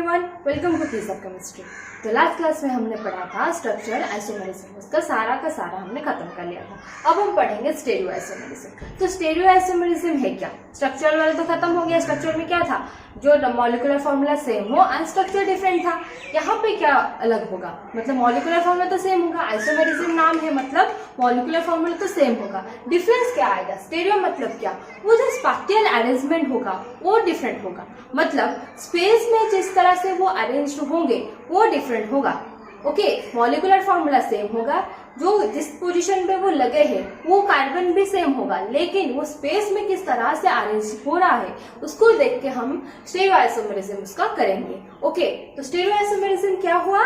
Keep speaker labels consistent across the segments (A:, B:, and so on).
A: Everyone, welcome to piece of chemistry. तो last class में हमने पढ़ा था स्ट्रक्चर आइसोमेरिज्म, उसका सारा हमने खत्म कर लिया था। अब हम पढ़ेंगे स्टेरियो आइसोमेरिज्म। तो स्टेरियो आइसोमेरिज्म है क्या? स्ट्रक्चर वाला तो खत्म हो गया। स्ट्रक्चर में क्या था, जो मॉलिक्यूलर फॉर्मूला सेम हो एंड स्ट्रक्चर डिफरेंट था। यहाँ पे क्या अलग होगा, मतलब मॉलिक्यूलर फॉर्मूला तो सेम होगा, आइसोमेरिज्म नाम है मतलब मॉलिक्यूलर फॉर्मूला तो सेम होगा। डिफरेंस क्या आएगा? स्टेरियो मतलब क्या, वो जो स्पेक्ट्रल अरेंजमेंट होगा वो डिफरेंट होगा, मतलब स्पेस में जिस तरह से वो अरेंज होंगे वो डिफरेंट होगा। ओके, मॉलिक्यूलर फॉर्मूला सेम होगा, जो जिस पोजीशन पे वो लगे हैं वो कार्बन भी सेम होगा, लेकिन वो स्पेस में किस तरह से अरेंज हो रहा है उसको देख के हम स्टेरियो आइसोमेरिज्म उसका करेंगे। ओके, तो स्टेरियो आइसोमेरिज्म क्या हुआ?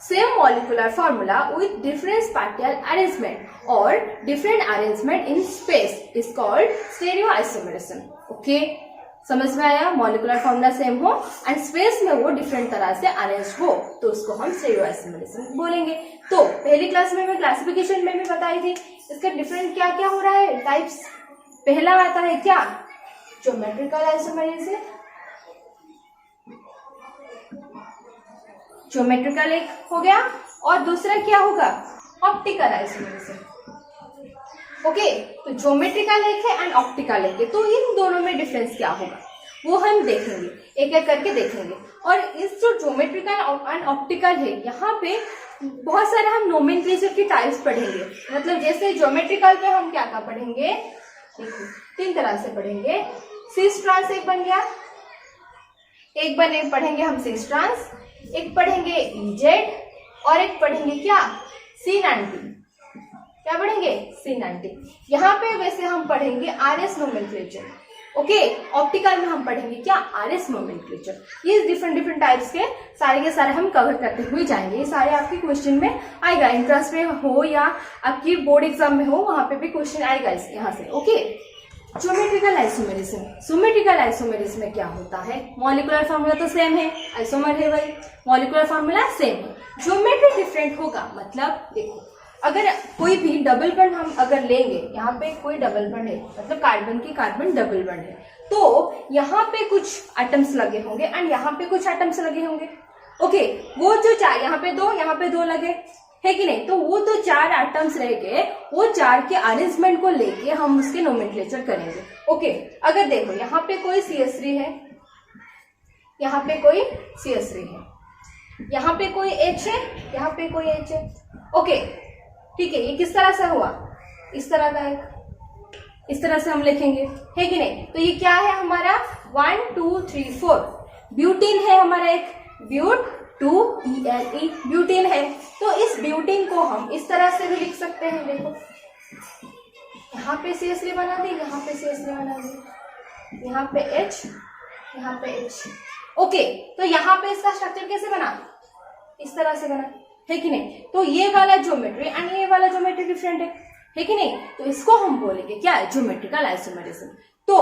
A: Same molecular formula with different spectral arrangement और different arrangement in space is called stereo isomerism. Okay, समझ में आया? मॉलिक्यूलर फॉर्मूला सेम हो एंड स्पेस में वो डिफरेंट तरह से अरेंज हो तो उसको हम स्टेरियो आइसोमेरिज्म बोलेंगे। तो पहली क्लास में मैं क्लासिफिकेशन में भी बताई थी इसका डिफरेंट क्या क्या हो रहा है टाइप्स। पहला आता है क्या, ज्योमेट्रिकल आइसोमेरिज्म। ज्योमेट्रिकल एक हो गया और दूसरा क्या होगा, ऑप्टिकल आइसोमेरिज्म। ओके, तो ज्योमेट्रिकल एक है एंड ऑप्टिकल एक है, तो इन दोनों में डिफरेंस क्या होगा वो हम देखेंगे, एक एक करके देखेंगे। और इस जो ज्योमेट्रिकल एंड ऑप्टिकल है यहाँ पे बहुत सारे हम नोमेनक्लेचर की टाइप्स पढ़ेंगे। मतलब जैसे ज्योमेट्रिकल पे हम क्या क्या पढ़ेंगे, देखो तीन तरह से पढ़ेंगे। सिस ट्रांस एक बन गया, एक पढ़ेंगे हम सिस ट्रांस, एक पढ़ेंगे इजेड और एक पढ़ेंगे क्या, C90। क्या पढ़ेंगे? C90। यहाँ पे वैसे हम पढ़ेंगे RS नोमेनक्लेचर। ओके, ऑप्टिकल में हम पढ़ेंगे क्या, RS नोमेनक्लेचर। ये डिफरेंट टाइप्स के सारे हम कवर करते हुए जाएंगे। ये सारे आपके क्वेश्चन में आएगा, इंट्रेंस में हो या आपकी बोर्ड एग्जाम में हो, वहां पे भी क्वेश्चन आएगा यहाँ से। Okay, geometrical isomerism. Geometrical isomerism में क्या होता है, मॉलिक्यूलर फॉर्मूला तो सेम है, आइसोमर है भाई, मॉलिक्यूलर फॉर्मूला सेम है, ज्योमेट्री डिफरेंट होगा। मतलब देखो, अगर कोई भी डबल बॉन्ड हम अगर लेंगे, यहाँ पे कोई डबल बॉन्ड है मतलब कार्बन की कार्बन डबल बॉन्ड है, तो यहाँ पे कुछ एटम्स लगे होंगे एंड यहाँ पे कुछ एटम्स लगे होंगे। ओके, वो जो चार यहाँ पे दो लगे है कि नहीं, तो वो तो चार एटम्स रह गए, वो चार के अरेंजमेंट को लेके हम उसके नोमेनक्लेचर करेंगे। ओके, अगर देखो यहाँ पे कोई CH3 है, यहाँ पे कोई CH3 है, यहाँ पे कोई H है, यहाँ पे कोई H है। ओके, ठीक है, ये किस तरह से हुआ, इस तरह का एक, इस तरह से हम लिखेंगे है कि नहीं। तो ये क्या है हमारा 1 2 3 4 ब्यूटीन है हमारा एक, ब्यूट 2ELE ब्यूटीन है। तो इस ब्यूटीन को हम इस तरह से भी लिख सकते हैं। देखो यहाँ पे CH3 बना दी, यहाँ पे CH3 बना दी, यहाँ पे H, यहाँ पे H। ओके, तो यहाँ पे इसका स्ट्रक्चर कैसे बना, इस तरह से बना है कि नहीं। तो ये वाला ज्योमेट्री एंड ये वाला ज्योमेट्री डिफरेंट है कि नहीं, तो इसको हम बोलेंगे क्या है, ज्योमेट्रिकल आइसोमेरिज्म। तो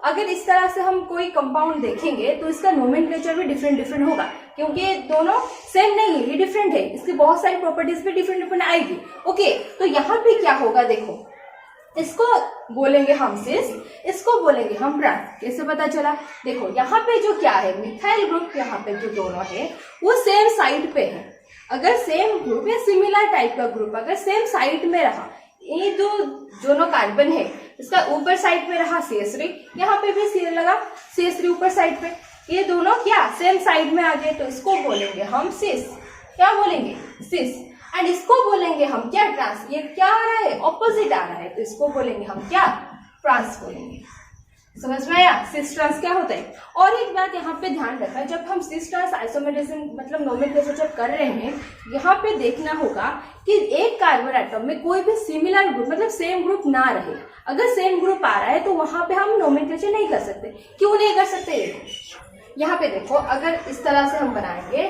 A: अगर इस तरह से हम कोई कंपाउंड देखेंगे तो इसका नोमेनक्लेचर भी डिफरेंट होगा, क्योंकि ये दोनों सेम नहीं है, ये डिफरेंट है, इसकी बहुत सारी प्रॉपर्टीज भी डिफरेंट आएगी। ओके, तो यहाँ पे क्या होगा, देखो इसको बोलेंगे हम सिस, इसको बोलेंगे हम ट्रांस। कैसे पता चला, देखो यहाँ पे जो क्या है, मिथाइल ग्रुप यहाँ पे जो दोनों है वो सेम साइड पे है। अगर सेम ग्रुप या सिमिलर टाइप का ग्रुप अगर सेम साइड में रहा, ये जो दोनों कार्बन है इसका ऊपर साइड में रहा CH3, यहाँ पे भी C लगा CH3 ऊपर साइड पे, ये दोनों क्या सेम साइड में आ गए, तो इसको बोलेंगे हम सिस। क्या बोलेंगे, सिस। एंड इसको बोलेंगे हम क्या, ट्रांस। ये क्या आ रहा है, ऑपोजिट आ रहा है, तो इसको बोलेंगे हम क्या, ट्रांस बोलेंगे। समझ में आया, सिस ट्रांस क्या होता है। और एक बात यहाँ पे ध्यान रखना, जब हम सिस ट्रांस आइसोमेरिज्म मतलब नोमेनक्लेचर जब कर रहे हैं, यहाँ पे देखना होगा कि एक कार्बन एटम में कोई भी सिमिलर ग्रुप मतलब सेम ग्रुप ना रहे। अगर सेम ग्रुप आ रहा है तो वहां पे हम नोमेनक्लेचर नहीं कर सकते। क्यों नहीं कर सकते, यहाँ पे देखो, अगर इस तरह से हम बनाएंगे,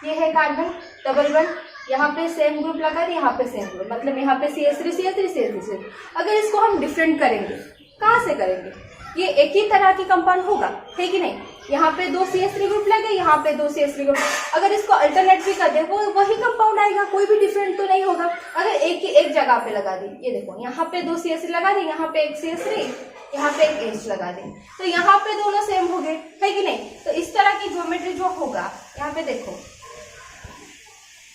A: ये है कार्बन डबल बॉन्ड, यहाँ पे सेम ग्रुप लगा, यहाँ पे सेम ग्रुप, मतलब यहाँ पे CH3 अगर इसको हम डिफरेंट करेंगे, कहाँ से करेंगे, ये एक ही तरह की कंपाउंड होगा है कि नहीं। यहाँ पे दो CH3 ग्रुप लगे, यहाँ पे दो CH3 ग्रुप, अगर इसको अल्टरनेट भी कर दे वो वही कंपाउंड आएगा, कोई भी डिफरेंट तो नहीं होगा। अगर एक जगह पे लगा दी, ये देखो यहाँ पे दो CH3 लगा दी, यहाँ पे एक CH3, यहाँ पे एक H लगा दें, तो यहाँ पे दोनों सेम हो गए, है कि नहीं। तो इस तरह की ज्योमेट्री जो होगा, यहाँ पे देखो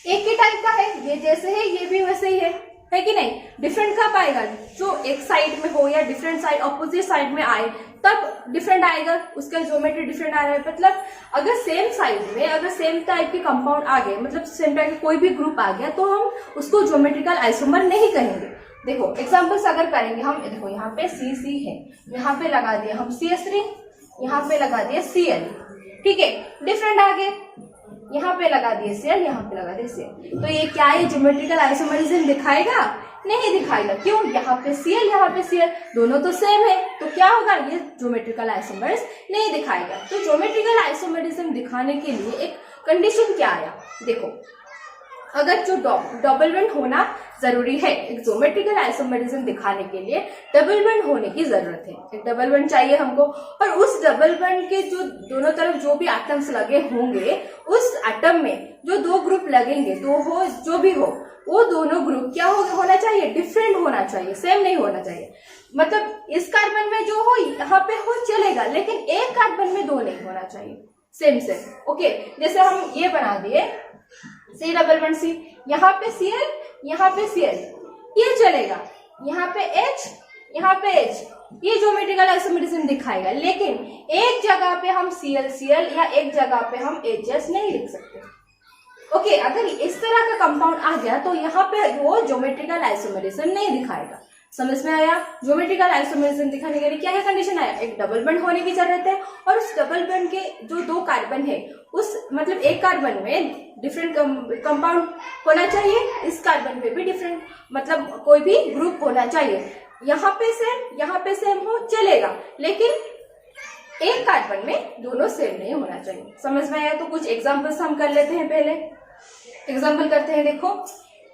A: एक ही टाइप का है, ये जैसे है ये भी वैसे ही है कि नहीं। डिफरेंट कब आएगा, जो एक साइड में हो या डिफरेंट साइड ऑपोजिट साइड में आए तब डिफरेंट आएगा, उसका ज्योमेट्री डिफरेंट आ रहा है। मतलब अगर सेम साइड में अगर सेम टाइप के कंपाउंड आ गए, मतलब सेम टाइप के कोई भी ग्रुप आ गया, तो हम उसको ज्योमेट्रिकल आइसोमर नहीं कहेंगे। देखो एग्जाम्पल्स अगर करेंगे हम, देखो यहाँ पे CC है, यहाँ पे लगा दिया हम CS3, यहाँ पे लगा दिया Cl, ठीक है, डिफरेंट आ गए, यहाँ पे लगा दिए Cl, यहाँ पे लगा दिए Cl, तो ये क्या है, ज्योमेट्रिकल आइसोमरिज्म दिखाएगा? नहीं दिखाएगा। क्यों? यहाँ पे Cl, यहाँ पे Cl, दोनों तो सेम है, तो क्या होगा, ये ज्योमेट्रिकल आइसोमर्स नहीं दिखाएगा। तो ज्योमेट्रिकल आइसोमरिज्म दिखाने के लिए एक कंडीशन क्या आया, देखो अगर जो डबल बॉन्ड होना जरूरी है, एक ज्योमेट्रिकल आइसोमरिज्म दिखाने के लिए डबल बॉन्ड होने की जरूरत है, एक डबल बॉन्ड चाहिए हमको, और उस डबल बॉन्ड के जो दोनों तरफ जो भी एटम्स लगे होंगे, उस एटम में जो दो ग्रुप लगेंगे, दो हो जो भी हो, वो दोनों ग्रुप क्या होना चाहिए, डिफरेंट होना चाहिए, सेम नहीं होना चाहिए। मतलब इस कार्बन में जो हो यहाँ पे हो चलेगा, लेकिन एक कार्बन में दो नहीं होना चाहिए, सेम सेम। ओके, जैसे हम ये बना दिए C डबल बॉन्ड C, यहाँ पे Cl, यहाँ पे Cl, ये चलेगा, यहाँ पे H, यहाँ पे H, ये ज्योमेट्रिकल आइसोमरिज्म दिखाएगा। लेकिन एक जगह पे हम Cl या एक जगह पे हम HS नहीं लिख सकते। ओके, अगर इस तरह का कंपाउंड आ गया तो यहाँ पे वो ज्योमेट्रिकल आइसोमरिज्म नहीं दिखाएगा। समझ में आया? ज्योमेट्रिकल आइसोमरिज्म दिखाने के लिए क्या है कंडीशन आया, एक डबल बॉन्ड होने की जरूरत है, और उस डबल बॉन्ड के जो दो कार्बन है, उस मतलब एक कार्बन में डिफरेंट कंपाउंड होना चाहिए, इस कार्बन में भी डिफरेंट मतलब कोई भी ग्रुप होना चाहिए। यहाँ पे सेम हो चलेगा, लेकिन एक कार्बन में दोनों सेम नहीं होना चाहिए। समझ में आया? तो कुछ एग्जाम्पल्स हम कर लेते हैं। पहले एग्जाम्पल करते हैं। देखो,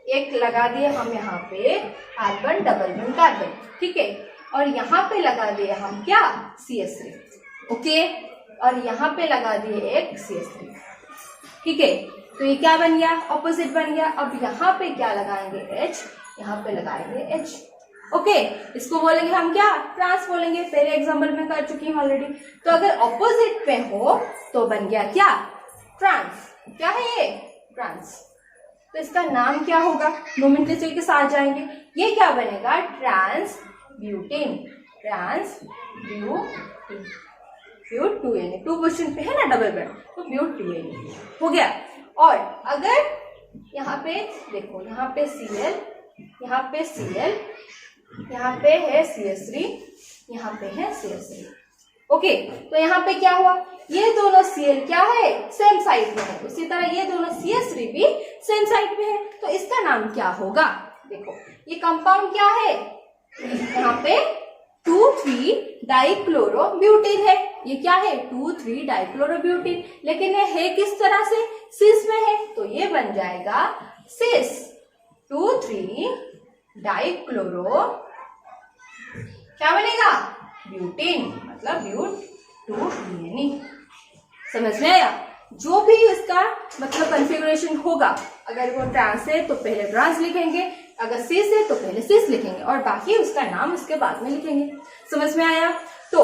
A: एक लगा दिए हम यहाँ पे कार्बन डबल बॉन्ड कार्बन, ठीक है, और यहाँ पे लगा दिए हम क्या, CS3, ओके, और यहाँ पे लगा दिए एक CS3, ठीक है। तो ये क्या बन गया, ऑपोजिट बन गया। अब यहाँ पे क्या लगाएंगे, H, यहाँ पे लगाएंगे H, ओके, इसको बोलेंगे हम क्या, ट्रांस बोलेंगे। पहले एग्जाम्पल में कर चुकी हूँ ऑलरेडी। तो अगर ऑपोजिट पे हो तो बन गया क्या, ट्रांस। क्या है ये, ट्रांस। तो इसका नाम क्या होगा, नोमेनक्लेचर के साथ जाएंगे। ये क्या बनेगा, ट्रांस ब्यूटेन, ट्रांस ब्यूटेन, ब्यूट 2Na, 2 पोजीशन पे है ना डबल बॉन्ड, तो ब्यूट 2Na हो गया। और अगर यहाँ पे देखो, यहाँ पे Cl, यहाँ पे Cl, यहाँ पे है CS3, यहाँ पे है CS3, ओके। तो यहाँ पे क्या हुआ, ये दोनों Cl क्या है, सेम साइड में है, उसी तरह ये दोनों CS3 भी सेम साइड में है। तो इसका नाम क्या होगा, देखो ये कंपाउंड क्या है, यहाँ पे 2,3 डाइक्लोरोब्यूटेन है। ये क्या है, 2,3 डाइक्लोरोब्यूटेन, लेकिन ये है किस तरह से, सिस में है, तो ये बन जाएगा सिस 2,3 डाइक्लोरो, क्या बनेगा, ब्यूटेन, मतलब ब्यूट 2Na। समझ में आया? जो भी इसका मतलब कॉन्फ़िगरेशन होगा, अगर वो ट्रांस है तो पहले ट्रांस लिखेंगे, अगर सिस है तो पहले सिस लिखेंगे, और बाकी उसका नाम उसके बाद में लिखेंगे। समझ में आया? तो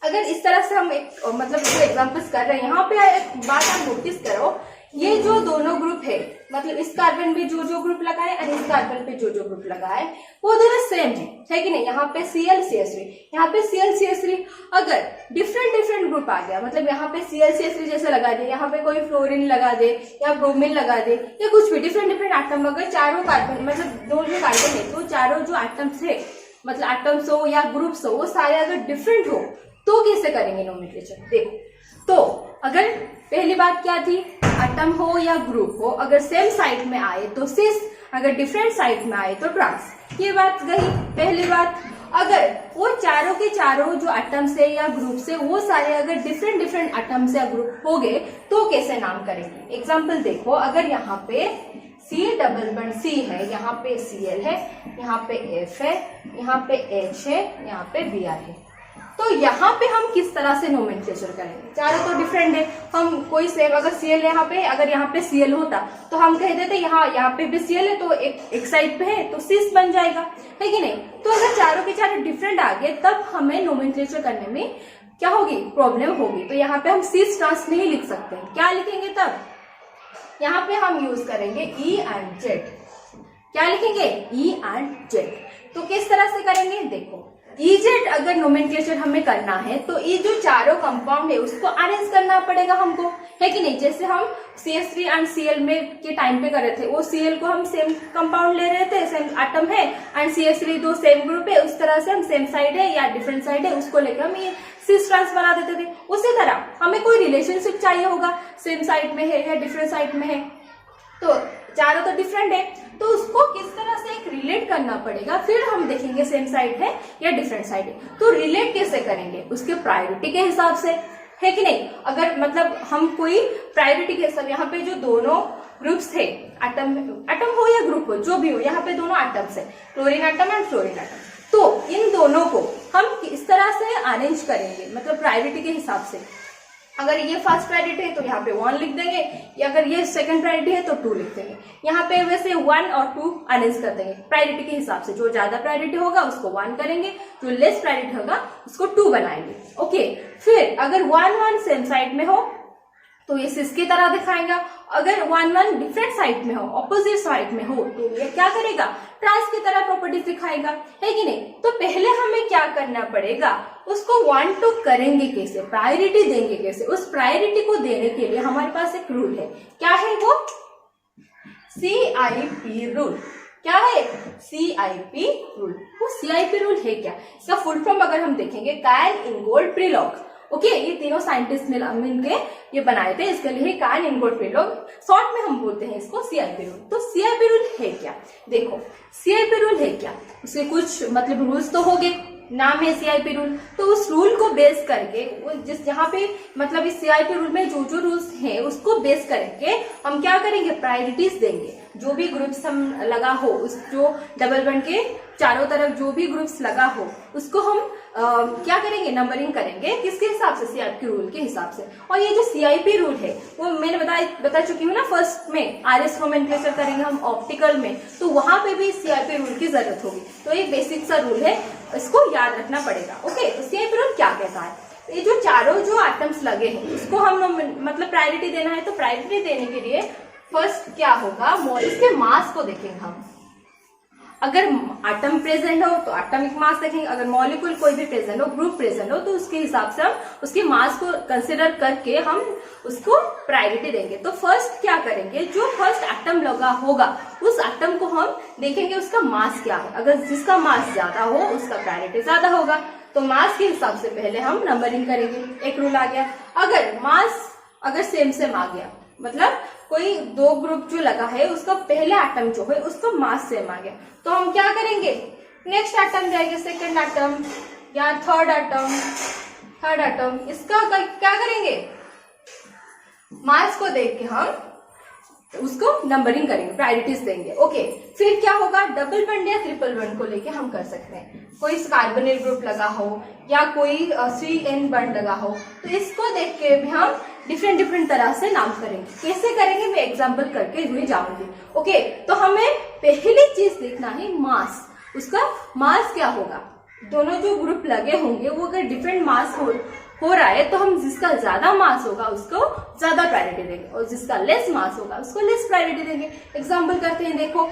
A: अगर इस तरह से हम एक मतलब एग्जांपल्स कर रहे हैं, यहाँ पे एक बात आप नोटिस करो, ये जो दोनों ग्रुप है, मतलब इस कार्बन पे जो जो ग्रुप लगा है और इस कार्बन पे जो जो ग्रुप लगा है, वो दोनों सेम है कि नहीं। यहाँ पे Cl CS3, यहाँ पे Cl CS3, अगर डिफरेंट ग्रुप आ गया, मतलब यहाँ पे Cl CS3 जैसे लगा दे, यहाँ पे कोई फ्लोरीन लगा दे या ब्रोमीन लगा दे, या कुछ भी डिफरेंट एटम, अगर चारों कार्बन मतलब दो जो कार्बन है, तो चारों जो एटम्स है, मतलब एटम्स हो या ग्रुप्स हो, वो सारे अगर डिफरेंट हो तो कैसे करेंगे नोमेनक्लेचर। देखो, तो अगर पहली बात क्या थी, एटम हो या ग्रुप हो, अगर सेम साइड में आए तो सिस, अगर डिफरेंट साइड में आए तो ट्रांस। ये बात गई पहली बात। अगर वो चारों के चारों जो एटम्स है या ग्रुप से, वो सारे अगर डिफरेंट एटम्स या ग्रुप हो गए तो कैसे नाम करेंगे। एग्जाम्पल देखो, अगर यहाँ पे C डबल बॉन्ड C है, यहाँ पे Cl है, यहाँ पे F है, यहाँ पे H है, यहाँ पे Br है, तो यहाँ पे हम किस तरह से नोमेनक्लेचर करेंगे, चारों तो डिफरेंट है। हम कोई सेम, अगर सीएल यहाँ पे, अगर यहाँ पे सीएल होता तो हम कह देते यहाँ पे भी सीएल है तो एक साइड पे है तो सिस बन जाएगा, है कि नहीं। तो अगर चारों के चारों डिफरेंट आ गए तब हमें नोमेनक्लेचर करने में क्या होगी, प्रॉब्लम होगी। तो यहाँ पे हम सिस ट्रांस नहीं लिख सकते, क्या लिखेंगे तब, यहाँ पे हम यूज करेंगे ई एंड जेड। क्या लिखेंगे, ई एंड जेड। तो किस तरह से करेंगे, देखो इजेड अगर नोमेनक्लेचर हमें करना है तो ये जो चारों कंपाउंड है उसको अरेंज करना पड़ेगा हमको, है कि नहीं। जैसे हम CH3 एंड Cl में के टाइम पे कर रहे थे, वो Cl को हम सेम कंपाउंड ले रहे थे, सेम एटम है, एंड CH3 दो सेम ग्रुप है, उस तरह से हम सेम साइड है या डिफरेंट साइड है उसको लेकर हम ये सिस ट्रांस बना देते थे। उसी तरह हमें कोई रिलेशनशिप चाहिए होगा, सेम साइड में है या डिफरेंट साइड में है, तो चारों तो डिफरेंट है, तो उसको किस तरह से एक रिलेट करना पड़ेगा, फिर हम देखेंगे सेम साइड है या डिफरेंट साइड है। तो रिलेट कैसे करेंगे, उसके प्रायोरिटी के हिसाब से, है कि नहीं। अगर मतलब हम कोई प्रायोरिटी के हिसाब, यहाँ पे जो दोनों ग्रुप्स थे, एटम हो या ग्रुप हो, जो भी हो, यहाँ पे दोनों एटम्स है, chlorine atom and fluorine atom. तो इन दोनों को हम किस तरह से अरेंज करेंगे, मतलब प्रायोरिटी के हिसाब से। अगर ये फर्स्ट प्रायोरिटी है तो यहाँ पे 1 लिख देंगे, या अगर ये सेकंड प्रायोरिटी है तो 2 लिख देंगे। यहाँ पे वैसे 1 और 2 अरेंज कर देंगे प्रायोरिटी के हिसाब से। जो ज्यादा प्रायोरिटी होगा उसको 1 करेंगे, जो लेस प्रायोरिटी होगा उसको 2 बनाएंगे। ओके, फिर अगर 1 सेम साइड में हो तो ये सिस की तरह दिखाएगा। अगर 1 डिफरेंट साइड में हो, ऑपोजिट साइड में हो, तो ये क्या करेगा, ट्रांस की तरह प्रॉपर्टीज दिखाएगा, है कि नहीं। तो पहले हमें क्या करना पड़ेगा, उसको 1 2 करेंगे कैसे, प्रायोरिटी देंगे कैसे। उस प्रायोरिटी को देने के लिए हमारे पास एक रूल है, क्या है वो, CIP रूल। क्या है, CIP रूल। वो CIP रूल है क्या, इसका फुल फॉर्म अगर हम देखेंगे, कैन इनगोल्ड प्रीलॉग। ओके, ये तीनों साइंटिस्ट मिलके ये बनाए थे, इसके लिए कैन इनगोल्ड प्रीलॉग, शॉर्ट में हम बोलते हैं इसको CIP रूल। तो CIP रूल है क्या, देखो CIP रूल है क्या, उसके कुछ मतलब रूल्स तो हो गए, नाम है CIP रूल। तो उस रूल को बेस करके, जिस जहाँ पे मतलब इस CIP रूल में जो जो रूल्स हैं उसको बेस करके हम क्या करेंगे, प्रायोरिटीज देंगे। जो भी ग्रुप्स हम लगा हो, उस जो डबल बॉन्ड के चारों तरफ जो भी ग्रुप्स लगा हो उसको हम क्या करेंगे, नंबरिंग करेंगे, किसके हिसाब से, CIP रूल के हिसाब से। और ये जो CIP रूल है वो मैंने बता चुकी हूँ ना, फर्स्ट में RS नोमेनक्लेचर करेंगे हम ऑप्टिकल में, तो वहां पे भी CIP रूल की जरूरत होगी। तो एक बेसिक सा रूल है, इसको याद रखना पड़ेगा। ओके, तो CIP रूल क्या कहता है, ये जो चारों जो एटम्स लगे हैं उसको हम मतलब प्रायोरिटी देना है, तो प्रायोरिटी देने के लिए फर्स्ट क्या होगा, इसके मास को देखेंगे हम। अगर एटम प्रेजेंट हो तो एटॉमिक मास देखेंगे, अगर मॉलिक्यूल कोई भी प्रेजेंट हो, ग्रुप प्रेजेंट हो, तो उसके हिसाब से हम उसके मास को कंसिडर करके हम उसको प्रायोरिटी देंगे। तो फर्स्ट क्या करेंगे, जो फर्स्ट एटम लगा होगा उस एटम को हम देखेंगे उसका मास क्या है। अगर जिसका मास ज्यादा हो उसका प्रायोरिटी ज्यादा होगा, तो मास के हिसाब से पहले हम नंबरिंग करेंगे। एक रूल आ गया। अगर मास अगर सेम आ गया, मतलब कोई दो ग्रुप जो लगा है उसका पहला एटम जो है उसका मास सेम आ गया, तो हम क्या करेंगे, नेक्स्ट एटम जाएंगे, सेकंड एटम या थर्ड एटम, इसका क्या करेंगे, मास को देख के हम उसको नंबरिंग करेंगे, प्रायोरिटीज देंगे। ओके, फिर क्या होगा, डबल बॉन्ड या ट्रिपल बॉन्ड को लेके हम कर सकते हैं। कोई कार्बोनिल ग्रुप लगा हो या कोई CN बॉन्ड लगा हो, तो इसको देख के भी हम डिफरेंट तरह से नाम करेंगे। कैसे करेंगे मैं एग्जांपल करके हुए जाऊंगी। ओके, तो हमें पहली चीज देखना है मास, उसका मास क्या होगा। दोनों जो ग्रुप लगे होंगे वो अगर डिफरेंट मास हो रहा है तो हम जिसका ज्यादा मास होगा उसको ज्यादा प्रायोरिटी देंगे और जिसका लेस मास होगा उसको लेस प्रायोरिटी देंगे। एग्जांपल करते हैं, देखो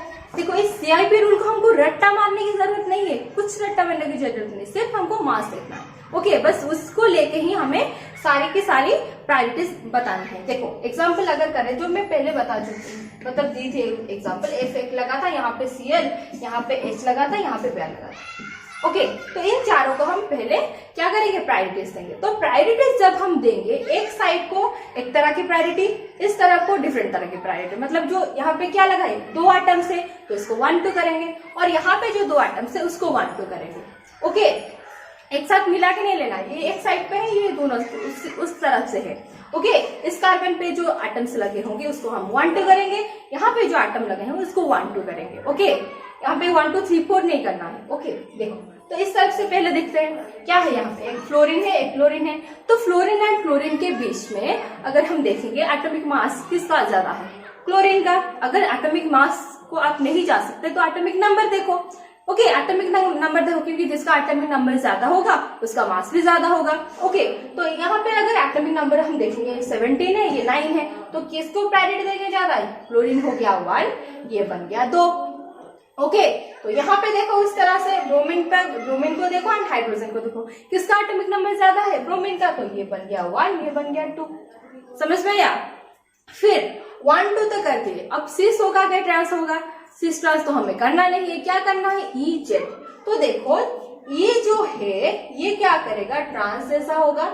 A: इस CIP रूल को हमको रट्टा मारने की जरूरत नहीं है, कुछ रट्टा मारने की जरूरत नहीं, सिर्फ हमको मास देखना है। ओके, बस उसको लेके ही हमें सारी की सारी प्रायोरिटीज बतानी है। देखो एग्जांपल अगर करें, जो मैं पहले बता चुकी हूँ, मतलब दी थी एग्जांपल, F लगा था, यहाँ पे Cl, यहाँ पे H लगा था, यहाँ पे Br लगा था। ओके, तो इन चारों को हम पहले क्या करेंगे, प्रायोरिटीज देंगे। तो प्रायोरिटीज जब हम देंगे, एक साइड को एक तरह की प्रायोरिटी, इस तरफ को डिफरेंट तरह की प्रायोरिटी, मतलब जो यहाँ पे क्या लगा है, 2 एटम्स है तो इसको 1 2 करेंगे, और यहाँ पे जो 2 एटम्स है उसको 1 2 करेंगे। ओके, एक साथ मिला के नहीं लेना, ये एक साइड पे है, ये दोनों उस तरफ से है। ओके, इस कार्बन पे जो एटम्स लगे होंगे उसको हम 1 2 करेंगे, यहाँ पे जो एटम लगे हैं उसको 1 2 करेंगे। ओके, यहाँ पे 1 2 3 4 नहीं करना है। ओके, देखो तो इस तरफ से पहले देखते हैं क्या है। यहाँ पे एक फ्लोरीन है, एक क्लोरीन है। तो फ्लोरीन एंड क्लोरीन के बीच में अगर हम देखेंगे एटॉमिक मास किसका ज्यादा है, क्लोरीन का। अगर एटॉमिक मास को आप नहीं जा सकते तो एटॉमिक नंबर देखो। ओके, एटॉमिक नंबर देखो, क्योंकि जिसका एटॉमिक नंबर ज्यादा होगा उसका मास भी ज्यादा होगा। ओके, तो यहाँ पे अगर एटॉमिक नंबर हम देखेंगे 17 है, ये 9 है, तो किसको प्रायोरिटी देंगे ज्यादा है, क्लोरीन हो गया 1, ये बन गया 2। ओके, तो यहाँ पे देखो इस तरह से ब्रोमीन को देखो एंड हाइड्रोजन को देखो, किसका एटॉमिक नंबर ज्यादा है, ब्रोमीन का, तो ये बन गया 1, ये बन गया 2। समझ में आया। फिर 1 2 तक कर दिए, अब सिस होगा क्या ट्रांस होगा, सिस ट्रांस तो हमें करना नहीं है, क्या करना है, ई जेड। तो देखो ये जो है ये क्या करेगा, ट्रांस जैसा होगा,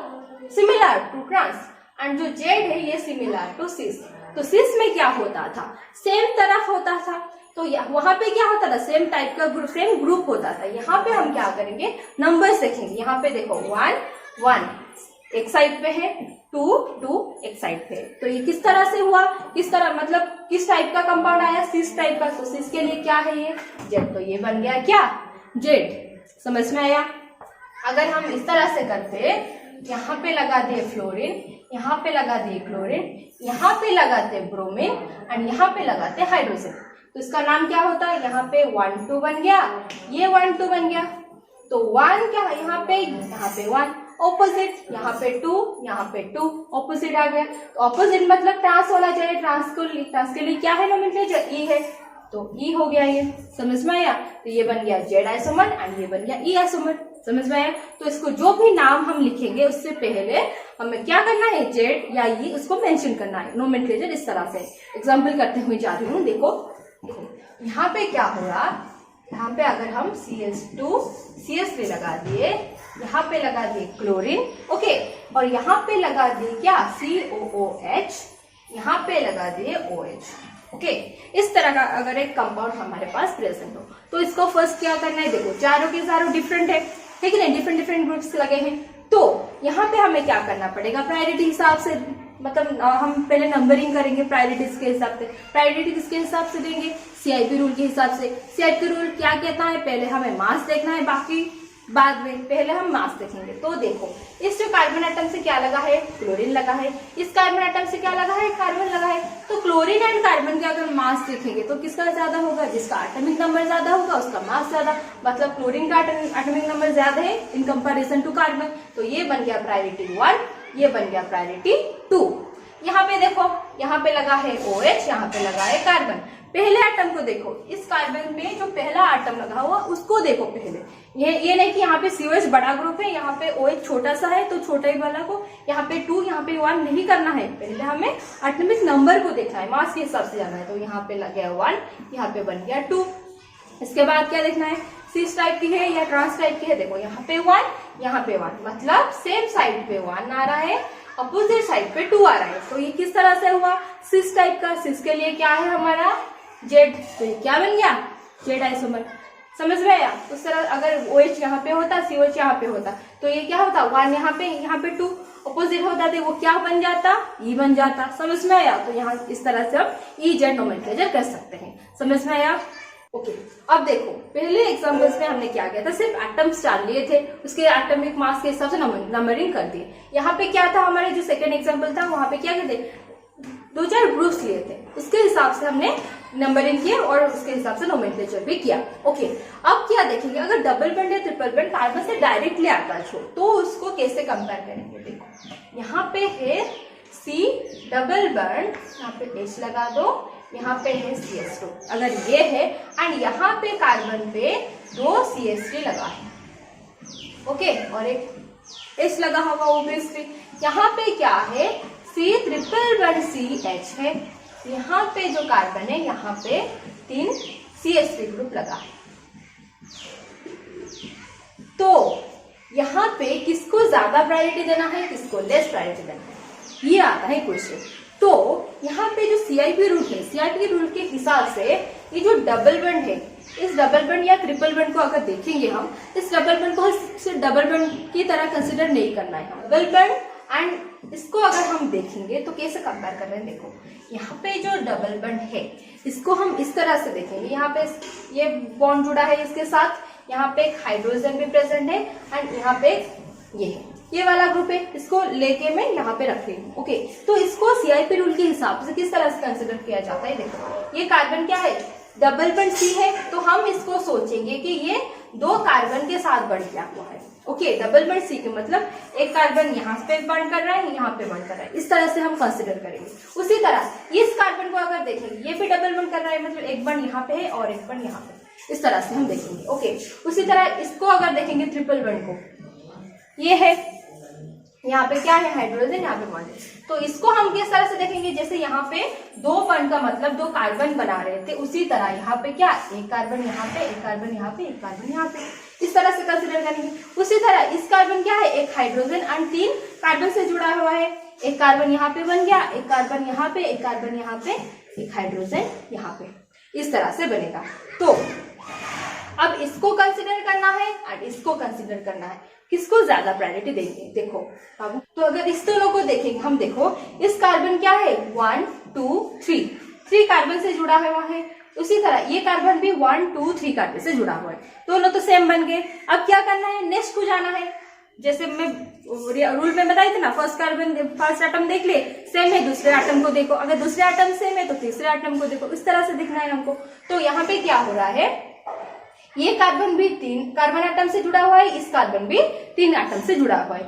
A: सिमिलर टू ट्रांस, एंड जो जेड है ये सिमिलर टू सिस। तो सिस में क्या होता था, सेम तरफ होता था, तो वहां पे क्या होता था, सेम टाइप का ग्रुप, सेम ग्रुप होता था। यहाँ पे हम क्या करेंगे, नंबर्स देखेंगे। यहाँ पे देखो 1 1 एक साइड पे है, 2 2 एक साइड पे। तो ये किस तरह से हुआ, किस तरह मतलब किस टाइप का कंपाउंड आया, सिस टाइप का। तो सिस के लिए क्या है ये जेड, तो ये बन गया क्या, जेड। समझ में आया। अगर हम इस तरह से करते, यहाँ पे लगा दिए फ्लोरीन, यहाँ पे लगा दिए क्लोरीन, यहाँ पे लगाते ब्रोमीन एंड यहाँ पे लगाते हाइड्रोजन, तो इसका नाम क्या होता है, यहाँ पे 1 2 बन गया, ये 1 2 बन गया। तो 1 क्या है यहाँ पे 1 ऑपोजिट, यहाँ पे 2, यहाँ पे 2 ऑपोजिट आ गया। तो ऑपोजिट मतलब ट्रांस होना चाहिए, ट्रांस के लिए क्या है नोमेनक्लेचर, ई है, तो ई हो गया ये। समझ में आया। तो ये बन गया जेड आइसोमर एंड ये बन गया ई आइसोमर। समझ में आया। तो इसको जो भी नाम हम लिखेंगे उससे पहले हमें क्या करना है, जेड या ई उसको मेंशन करना है, नोमेनक्लेचर इस तरह से। एग्जाम्पल करते हुए जा रही हूँ, देखो यहाँ पे क्या हो रहा, यहाँ पे अगर हम CH3 लगा दिए, यहाँ पे लगा दिए क्लोरीन, ओके, और यहाँ पे लगा दिए क्या, COOH, यहाँ पे लगा दिए OH, ओके। इस तरह का अगर एक कंपाउंड हमारे पास प्रेजेंट हो तो इसको फर्स्ट क्या करना है, देखो चारों के चारों डिफरेंट है, ठीक है ना, डिफरेंट ग्रुप्स लगे हैं। तो यहाँ पे हमें क्या करना पड़ेगा, प्रायोरिटी हिसाब से, मतलब हम पहले नंबरिंग करेंगे प्रायोरिटीज के हिसाब से। प्रायोरिटी किसके हिसाब से देंगे, CIP रूल के हिसाब से। CIP रूल क्या कहता है, पहले हमें मास देखना है, बाकी बाद में, पहले हम मास देखेंगे। तो देखो इस जो कार्बन एटम से क्या लगा है, क्लोरीन लगा है, इस कार्बन एटम से क्या लगा है, कार्बन लगा है। तो क्लोरीन एंड कार्बन के अगर मास देखेंगे तो किसका ज्यादा होगा, जिसका एटॉमिक नंबर ज्यादा होगा उसका मास ज्यादा, मतलब क्लोरीन का एटॉमिक नंबर ज्यादा है इन कंपैरिजन टू कार्बन। तो ये बन गया प्रायोरिटी 1, ये बन गया प्रायोरिटी 2। यहाँ पे देखो, यहाँ पे लगा है OH, यहाँ पे लगा है कार्बन। पहले एटम को देखो, इस कार्बन में जो पहला एटम लगा हुआ उसको देखो पहले। ये नहीं कि यहाँ पे COH बड़ा ग्रुप है, यहाँ पे OH छोटा सा है तो छोटा ही वाला को, यहाँ पे 2, यहाँ पे 1 नहीं करना है। पहले हमें एटॉमिक नंबर को देखना है, मास के हिसाब से जाना है। तो यहाँ पे लग गया 1, यहाँ पे बन गया 2। इसके बाद क्या देखना है, सिस टाइप की है या ट्रांस टाइप की है। देखो यहाँ पे 1, यहाँ पे 1, मतलब सेम साइड पे 1 आ रहा है, अपोजिट साइड पे 2 आ रहा है। तो ये किस तरह से हुआ, सिस टाइप का। सिस के लिए क्या है हमारा, जेड, तो ये क्या बन गया, जेड आइसोमर। समझ में आया। उस तरह अगर OH यहाँ पे होता, COH यहाँ पे होता, तो ये क्या होता, 1 यहाँ पे 2 अपोजिट होता, तो वो क्या बन जाता, ई बन जाता। समझ में आया। तो यहाँ इस तरह से हम ई जेड नोमेनक्लेचर कर सकते हैं। समझ में आया। ओके, अब देखो पहले एग्जाम्पल्स में हमने क्या किया था, सिर्फ एटम्स डाल लिए थे, उसके एटॉमिक मास के हिसाब से नंबरिंग कर दिए। यहाँ पे क्या था, हमारे जो सेकंड एग्जाम्पल था वहां पे क्या कहते, 2-4 ग्रुप्स लिए थे, उसके हिसाब से हमने नंबरिंग किया और उसके हिसाब से नोमेनक्लेचर भी किया। ओके, अब क्या देखेंगे, अगर डबल बॉन्ड या ट्रिपल बॉन्ड कार्बन से डायरेक्टली अटैच हो तो उसको कैसे कंपेयर करेंगे। देखो यहाँ पे है C डबल बॉन्ड, यहाँ पे H लगा दो, यहाँ पे है CH2, अगर ये है एंड यहाँ पे कार्बन पे 2 CH3 लगा है, ओके, और एक H लगा होगा ओब्वियसली। यहाँ पे क्या है, C ट्रिपल बॉन्ड CH है, यहाँ पे जो कार्बन है यहाँ पे 3 CH3 ग्रुप लगा है। तो यहाँ पे किसको ज्यादा प्रायोरिटी देना है, किसको लेस प्रायोरिटी देना है, ये आता है क्वेश्चन। तो यहाँ पे जो CIP रूल है, CIP रूल के हिसाब से ये जो डबल बॉन्ड है, इस डबल बॉन्ड या ट्रिपल बॉन्ड को अगर देखेंगे हम, इस डबल बॉन्ड को सिर्फ डबल बॉन्ड की तरह कंसिडर नहीं करना है। डबल बॉन्ड एंड इसको अगर हम देखेंगे तो कैसे कंपेयर कर रहे हैं, देखो यहाँ पे जो डबल बॉन्ड है इसको हम इस तरह से देखेंगे, यहाँ पे ये बॉन्ड जुड़ा है इसके साथ, यहाँ पे एक हाइड्रोजन भी प्रेजेंट है एंड यहाँ पे ये वाला ग्रुप है, इसको लेके मैं यहाँ पे रख रही हूँ। ओके, तो इसको सीआईपी रूल के हिसाब से किस तरह से कंसिडर किया जाता है। देखो ये कार्बन क्या है, डबल बॉन्ड सी है, तो हम इसको सोचेंगे कि ये 2 कार्बन के साथ बंध गया हुआ है। ओके, डबल बॉन्ड सी के मतलब एक कार्बन यहाँ पे बंध कर रहा है, यहाँ पे बंध कर रहा है, इस तरह से हम कंसिडर करेंगे। उसी तरह इस कार्बन को अगर देखेंगे, ये भी डबल बॉन्ड कर रहा है, मतलब एक बॉन्ड यहाँ पे है और एक बॉन्ड यहाँ पे, इस तरह से हम देखेंगे। ओके, उसी तरह इसको अगर देखेंगे ट्रिपल बॉन्ड को, ये है यहाँ पे क्या है, हाइड्रोजन, यहाँ पे बॉन्ड है, तो इसको हम किस तरह से देखेंगे, जैसे यहाँ पे 2 बॉन्ड का मतलब 2 कार्बन बना रहे थे, उसी तरह यहाँ पे क्या, एक कार्बन यहाँ पे, एक कार्बन यहाँ पे, एक कार्बन यहाँ पे, इस तरह से कंसिडर करेंगे। उसी तरह इस कार्बन क्या है, एक हाइड्रोजन एंड 3 कार्बन से जुड़ा हुआ है, एक कार्बन यहाँ पे बन गया, एक कार्बन यहाँ पे, एक कार्बन यहाँ पे, एक हाइड्रोजन यहाँ पे, इस तरह से बनेगा। तो अब इसको कंसिडर करना है और इसको कंसिडर करना है, किसको ज्यादा प्रायोरिटी देंगे। देखो अब तो अगर इस दोनों को देखेंगे हम, देखो इस कार्बन क्या है 1 2 3 कार्बन से जुड़ा हुआ है, उसी तरह ये कार्बन भी 1 2 3 कार्बन से जुड़ा हुआ है, दोनों तो सेम बन गए। अब क्या करना है, नेक्स्ट को जाना है, जैसे मैं रूल में बताई थी ना, फर्स्ट एटम देख ले सेम है, दूसरे एटम को देखो, अगर दूसरे एटम सेम है तो तीसरे एटम को देखो, इस तरह से दिखना है हमको। तो यहाँ पे क्या हो रहा है, ये कार्बन भी 3 कार्बन एटम से जुड़ा हुआ है, इस कार्बन भी 3 एटम से जुड़ा हुआ है,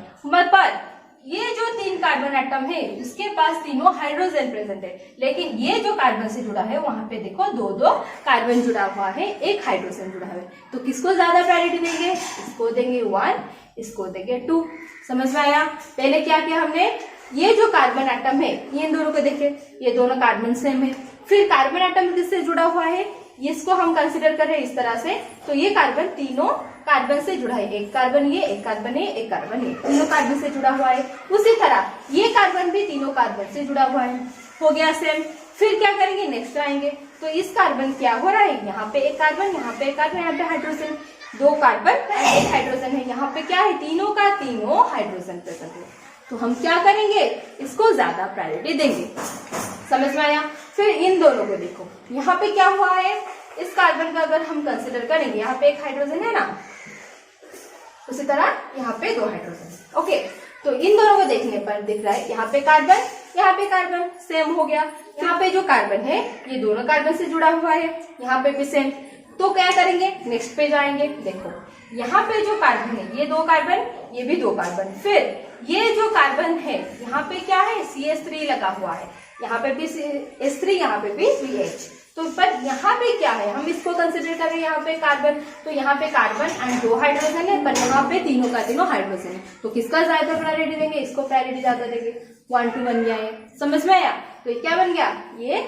A: पर ये जो 3 कार्बन एटम है उसके पास तीनों हाइड्रोजन प्रेजेंट है, लेकिन ये जो कार्बन से जुड़ा है वहां पे देखो 2 कार्बन जुड़ा हुआ है, एक हाइड्रोजन जुड़ा हुआ है, तो किसको ज्यादा प्रायोरिटी देंगे, इसको देंगे 1, इसको देंगे 2। समझ में आया। पहले क्या किया हमने, ये जो कार्बन एटम है ये इन दोनों को देखे, ये दोनों कार्बन सेम है, फिर कार्बन एटम किससे जुड़ा हुआ है, इसको हम कंसिडर कर रहे हैं इस तरह से, तो ये कार्बन तीनों कार्बन से जुड़ा है, एक कार्बन ये, एक कार्बन ये, एक कार्बन ये, तीनों कार्बन से जुड़ा हुआ है। उसी तरह ये कार्बन भी तीनों कार्बन से जुड़ा हुआ है, हो गया सेम। फिर क्या करेंगे, नेक्स्ट आएंगे, तो इस कार्बन क्या हो रहा है, यहाँ पे एक कार्बन, यहाँ पे एक कार्बन, यहाँ पे हाइड्रोजन, 2 कार्बन एक हाइड्रोजन है, यहाँ पे क्या है, तीनों का तीनों हाइड्रोजन प्रेजेंट है, तो हम क्या करेंगे, इसको ज्यादा प्रायोरिटी देंगे। समझ में आया। फिर इन दोनों को देखो, यहाँ पे क्या हुआ है, इस कार्बन का अगर हम कंसिडर करेंगे, यहाँ पे एक हाइड्रोजन है ना, उसी तरह यहाँ पे 2 हाइड्रोजन। ओके, तो इन दोनों को देखने पर दिख रहा है, यहाँ पे कार्बन सेम हो गया, यहाँ पे जो कार्बन है ये दोनों कार्बन से जुड़ा हुआ है, यहाँ पे भी सेम। तो क्या करेंगे, नेक्स्ट पे जाएंगे, देखो यहाँ पे जो कार्बन है ये 2 कार्बन, ये भी 2 कार्बन, फिर ये जो कार्बन है यहाँ पे क्या है, CH3 लगा हुआ है, यहाँ पे भी CH3, यहाँ पे भी CH, तो पर यहाँ पे क्या है, हम इसको कंसिडर करें, यहाँ पे कार्बन, तो यहाँ पे कार्बन एंड 2 हाइड्रोजन है, पर यहाँ पे तीनों का तीनों हाइड्रोजन है, तो किसका ज्यादा प्रायोरिटी देंगे, इसको प्रायोरिटी ज्यादा देंगे, 1 2 बन गया है। समझ में आया। तो ये क्या बन गया, ये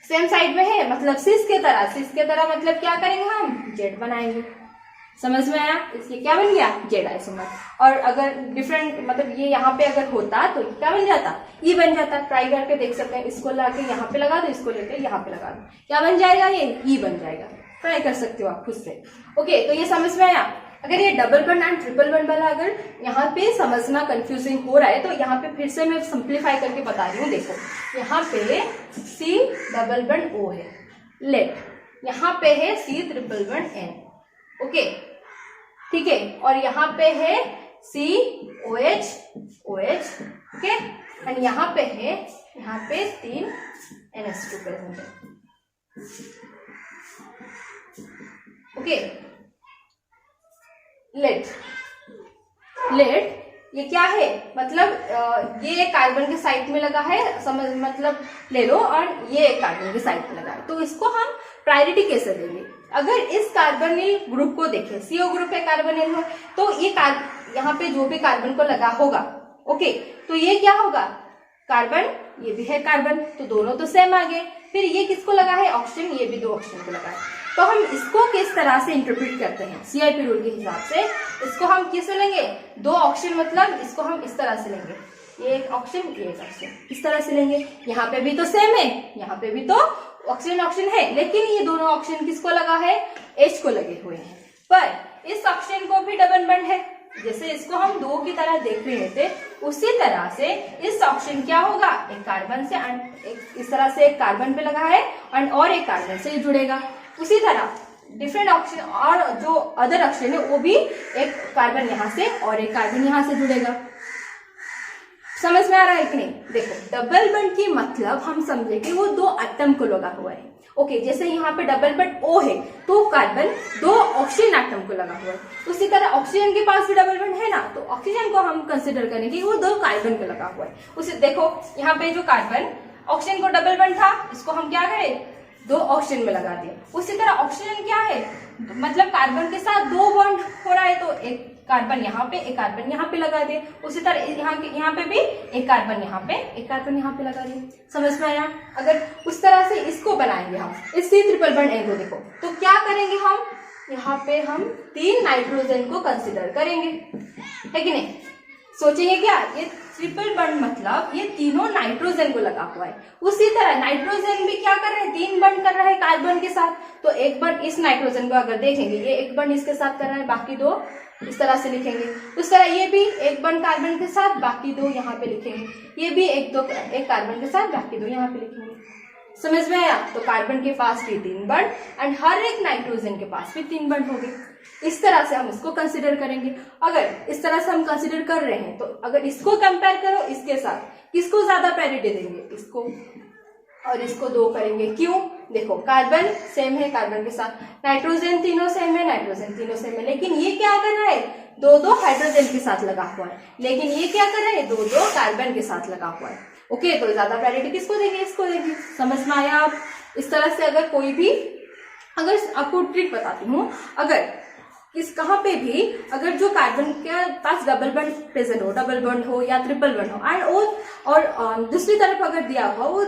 A: सेम साइड में है, मतलब सिस के तरह मतलब क्या करेंगे, हम जेड बनाएंगे। समझ में आया। इसलिए क्या बन गया, जेड आइसोमर। और अगर डिफरेंट मतलब ये यहाँ पे अगर होता तो क्या बन जाता, ई बन जाता। ट्राई करके देख सकते हैं, इसको लाके यहाँ पे लगा दो, इसको लेके यहाँ पे लगा दो, क्या बन जाएगा, ये ई बन जाएगा। ट्राई कर सकते हो आप खुद से। ओके, तो ये समझ में आया। अगर ये double bond and triple bond वाला अगर यहाँ पे समझना कंफ्यूजिंग हो रहा है तो यहाँ पे फिर से मैं सिंप्लीफाई करके बता रही हूँ। देखो यहाँ पे C डबल बॉन्ड O है, लेट यहाँ पे है C triple bond N, okay ठीक है, और यहाँ पे है COH OH, ओके, एंड यहाँ पे है, यहाँ पे 3 NH2 प्रेजेंट है, ओके। लेट ये क्या है, मतलब ये कार्बन के साइड में लगा है, समझ मतलब ले लो, और ये कार्बन के साइड में लगा है, तो इसको हम प्रायोरिटी कैसे देंगे। अगर इस कार्बोनिल ग्रुप को देखें, CO ग्रुप है, कार्बोनिल है, तो ये यहाँ पे जो भी कार्बन को लगा होगा, ओके, तो ये क्या होगा, कार्बन, ये भी है कार्बन, तो दोनों तो सेम आ गए। फिर ये किसको लगा है, ऑक्सीजन, ये भी 2 ऑक्सीजन को लगा है। तो हम इसको किस तरह से इंटरप्रेट करते हैं, CIP रूल के हिसाब से इसको हम किससे लेंगे, 2 ऑक्सीजन, मतलब इसको हम इस तरह से लेंगे, ये एक ऑक्सीजन, ये एक ऑक्सीजन, इस तरह से लेंगे। यहाँ पे भी तो सेम है, यहाँ पे भी तो ऑक्सीजन है, लेकिन ये दोनों ऑक्सीजन किसको लगा है, H को लगे हुए हैं। पर इस ऑक्सीजन को भी डबल बॉन्ड है, जैसे इसको हम 2 की तरह देख रहे थे, उसी तरह से इस ऑक्सीजन क्या होगा, एक कार्बन से इस तरह से एक कार्बन पे लगा है और एक कार्बन से जुड़ेगा। उसी तरह डिफरेंट ऑक्सीजन और जो अदर ऑक्सीजन है वो भी एक कार्बन यहाँ से और एक कार्बन यहाँ से जुड़ेगा। समझ में आ रहा है कि नहीं? देखो डबल बॉन्ड की मतलब हम समझे कि वो दो एटम को लगा हुआ है। ओके, जैसे यहाँ पे डबल बॉन्ड O है तो कार्बन दो ऑक्सीजन एटम को लगा हुआ है, उसी तरह ऑक्सीजन के पास भी डबल बॉन्ड है ना, तो ऑक्सीजन को हम कंसिडर करेंगे वो दो कार्बन को लगा हुआ है। उसे देखो यहाँ पे जो कार्बन ऑक्सीजन को डबल बॉन्ड था, इसको हम क्या करें, दो ऑक्सीजन में लगा दिए। उसी तरह ऑक्सीजन क्या है, मतलब कार्बन के साथ दो बॉन्ड हो रहा है तो एक कार्बन यहाँ पे एक कार्बन यहाँ पे लगा दिए। उसी तरह यहाँ पे भी एक कार्बन यहाँ पे एक कार्बन यहाँ पे लगा दिए। समझ में आया? अगर उस तरह से इसको बनाएंगे हम इस C ट्रिपल बॉन्ड एन को, देखो तो क्या करेंगे हम, यहाँ पे हम 3 नाइट्रोजन को कंसिडर करेंगे, है कि नहीं? सोचेंगे क्या, ये ट्रिपल बॉन्ड मतलब ये तीनों नाइट्रोजन को लगा हुआ है। उसी तरह नाइट्रोजन भी क्या कर रहा है, 3 बॉन्ड कर रहा है कार्बन के साथ, तो एक बॉन्ड इस नाइट्रोजन को अगर देखेंगे ये एक बॉन्ड इसके साथ कर रहा है, बाकी दो इस तरह से लिखेंगे। उस तरह ये भी एक बॉन्ड कार्बन के साथ, बाकी दो यहाँ पे लिखेंगे। ये भी एक कार्बन के साथ, बाकी दो यहाँ पे लिखेंगे। समझ में आया? तो कार्बन के पास भी 3 बॉन्ड एंड हर एक नाइट्रोजन के पास भी 3 बॉन्ड हो गए। इस तरह से हम इसको कंसिडर करेंगे। अगर इस तरह से हम कंसिडर कर रहे हैं तो अगर इसको कंपेयर करो इसके साथ, किसको ज्यादा प्रायोरिटी देंगे, इसको, और इसको 2 करेंगे। क्यों? देखो कार्बन सेम है कार्बन के साथ, नाइट्रोजन तीनों सेम है, नाइट्रोजन तीनों सेम है, लेकिन ये क्या कर रहा है, 2 हाइड्रोजन के साथ लगा हुआ है, लेकिन ये क्या कर रहा है, 2 कार्बन के साथ लगा हुआ है। ओके, तो ज्यादा प्रायोरिटी किसको देंगे, इसको देंगे। समझ में आया? आप इस तरह से अगर कोई भी, अगर आपको ट्रिक बताती हूँ, अगर कहाँ पे भी अगर जो कार्बन के पास डबल बॉन्ड प्रेजेंट हो, डबल बॉन्ड हो या ट्रिपल बॉन्ड हो, एंड और दूसरी तरफ अगर दिया हुआ वो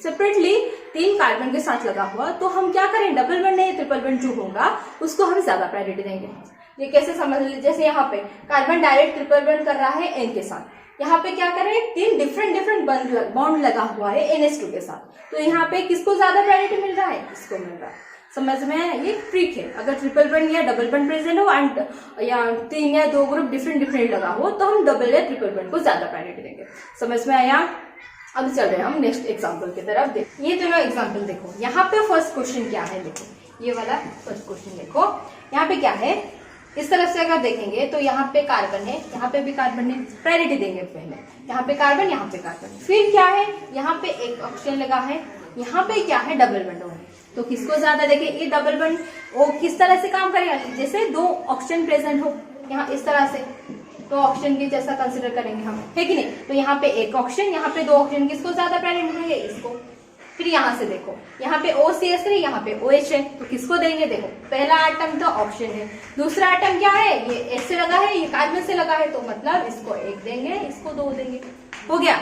A: सेपरेटली 3 कार्बन के साथ लगा हुआ, तो हम क्या करें, डबल बॉन्ड या ट्रिपल बॉन्ड जो होगा उसको हम ज्यादा प्रायोरिटी देंगे। ये कैसे समझ लीजिए, जैसे यहाँ पे कार्बन डायरेक्ट ट्रिपल बॉन्ड कर रहा है N के साथ, यहाँ पे क्या कर रहे हैं, 3 डिफरेंट बॉन्ड लगा हुआ है NH2 के साथ, तो यहाँ पे किसको ज्यादा प्रायोरिटी मिल रहा है, इसको मिल रहा है। समझ में आया? ये ट्रिक है। अगर ट्रिपल बॉन्ड या डबल बॉन्ड प्रेजेंट हो एंड या 3 या 2 ग्रुप डिफरेंट लगा हो, तो हम डबल या ट्रिपल बॉन्ड को ज्यादा प्रायोरिटी देंगे। समझ में आया? अब चल रहे हैं हम नेक्स्ट एग्जाम्पल की तरफ। देखो ये दोनों एग्जाम्पल देखो, यहाँ पे फर्स्ट क्वेश्चन क्या है, देखो ये वाला फर्स्ट क्वेश्चन देखो, यहाँ पे क्या है, इस तरफ से अगर देखेंगे तो यहाँ पे कार्बन है, यहाँ पे भी कार्बन है, प्रायोरिटी देंगे पहले, यहाँ पे कार्बन, यहाँ पे कार्बन, फिर क्या है, यहाँ पे एक ऑक्सीजन लगा है, यहाँ पे क्या है, डबल बॉन्ड है, तो किसको ज्यादा देंगे, ये डबल बॉन्ड वो किस तरह से काम करेगा, जैसे 2 ऑक्सीजन प्रेजेंट हो यहाँ इस तरह से, तो ऑक्सीजन के जैसा कंसिडर करेंगे हम, है कि नहीं? तो यहाँ पे एक ऑक्सीजन, यहाँ पे 2 ऑक्सीजन, किसको ज्यादा प्रायोरिटी देंगे, इसको। फिर यहाँ से देखो, यहाँ पे OCH3, यहाँ पे OH है, तो किसको देंगे, देखो पहला आइटम तो ऑक्सीजन है, दूसरा आइटम क्या है, ये H से लगा है, ये कार्बन से लगा है, तो मतलब इसको 1 देंगे, इसको 2 देंगे, हो गया।